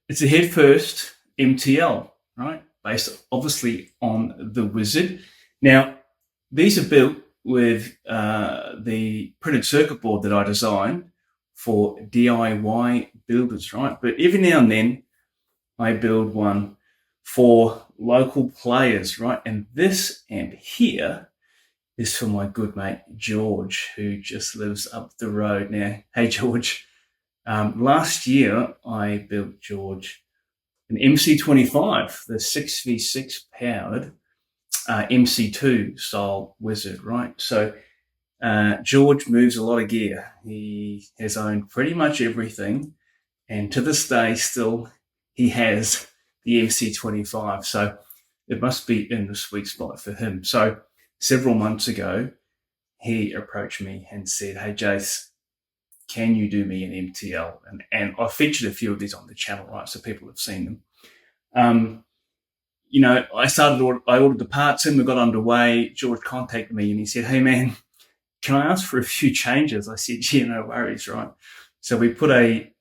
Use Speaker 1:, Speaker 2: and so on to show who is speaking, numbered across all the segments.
Speaker 1: It's a HeadFirst MTL, right? Based obviously on the Wizard. Now, these are built with the printed circuit board that I designed for DIY builders, right? But every now and then I build one for local players, right? And this amp here is for my good mate George, who just lives up the road now. Hey George, last year I built George an MC25, the 6v6 powered MC2 style Wizard, right? So George moves a lot of gear. He has owned pretty much everything, and to this day still he has the MC25. So it must be in the sweet spot for him. So several months ago, he approached me and said, "Hey, Jace, can you do me an MTL?" And I featured a few of these on the channel, right? So people have seen them. I ordered the parts in, we got underway. George contacted me and he said, "Hey, man, can I ask for a few changes?" I said, "Yeah, no worries," right? So we put a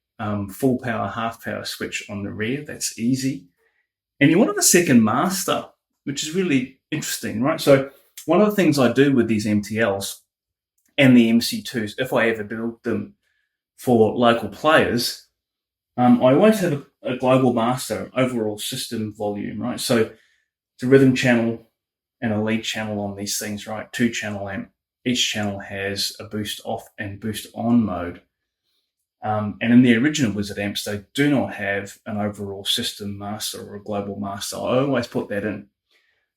Speaker 1: full power, half power switch on the rear. That's easy. And he wanted a second master, which is really interesting, right? So one of the things I do with these MTLs and the MC2s, if I ever build them for local players, I always have a global master, overall system volume, right? So it's a rhythm channel and a lead channel on these things, right? 2-channel amp. Each channel has a boost off and boost on mode. And in the original Wizard amps, they do not have an overall system master or a global master. I always put that in.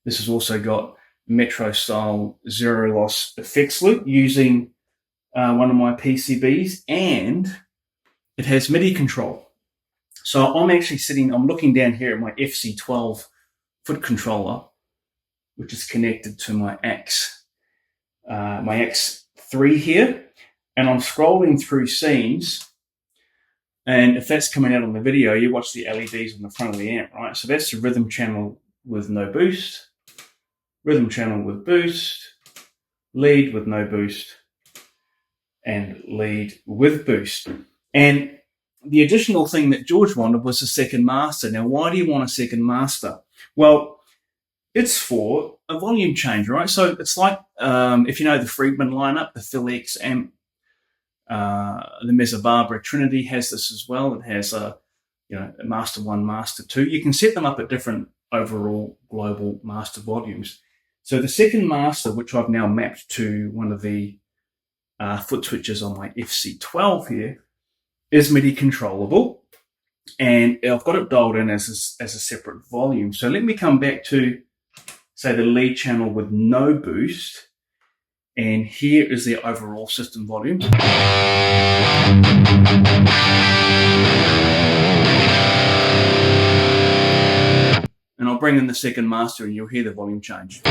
Speaker 1: This has also got Metro style zero loss effects loop using one of my PCBs, and it has MIDI control. So I'm looking down here at my FC12 foot controller, which is connected to my X3 here, and I'm scrolling through scenes. And if that's coming out on the video, you watch the LEDs on the front of the amp, right? So that's the rhythm channel with no boost, rhythm channel with boost, lead with no boost, and lead with boost. And the additional thing that George wanted was a second master. Now, why do you want a second master? Well, it's for a volume change, right? So it's like, if you know the Friedman lineup, the Phil X amp, the Mesa Barbara Trinity has this as well. It has a master 1, master 2. You can set them up at different overall global master volumes. So the second master, which I've now mapped to one of the foot switches on my FC12 here, is MIDI controllable, and I've got it dialed in as a separate volume. So let me come back to, say, the lead channel with no boost, and here is the overall system volume. And I'll bring in the second master and you'll hear the volume change.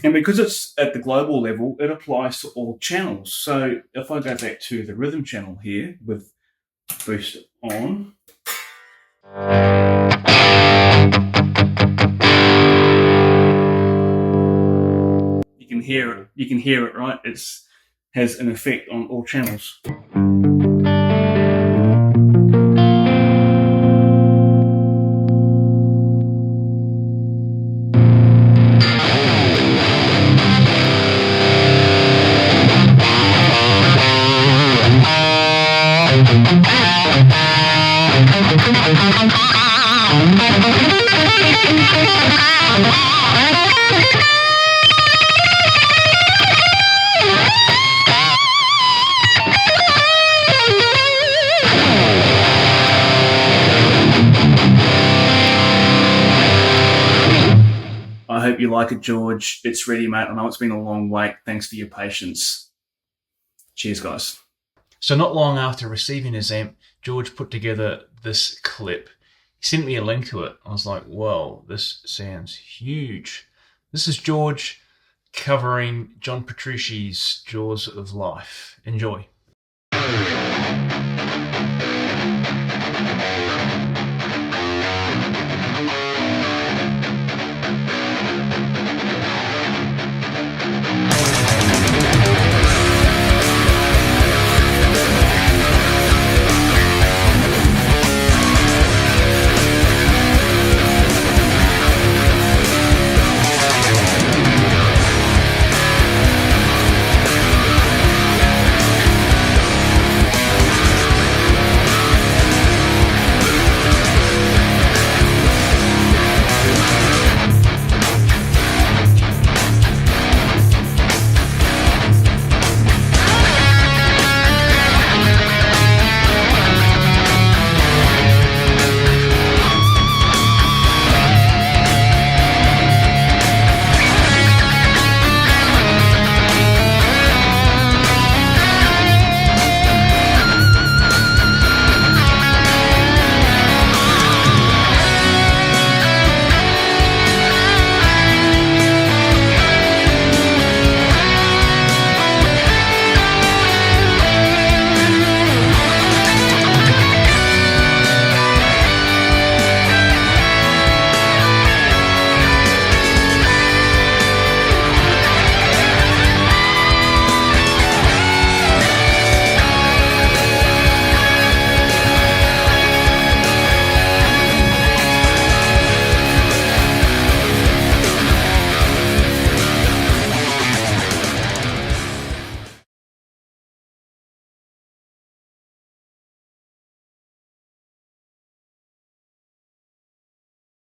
Speaker 1: And because it's at the global level, it applies to all channels. So if I go back to the rhythm channel here with boost on, you can hear it, right? It has an effect on all channels. I hope you like it, George. It's ready, mate. I know it's been a long wait. Thanks for your patience. Cheers, guys.
Speaker 2: So not long after receiving his amp, George put together this clip. He sent me a link to it. I was like, whoa, this sounds huge. This is George covering John Petrucci's Jaws of Life. Enjoy.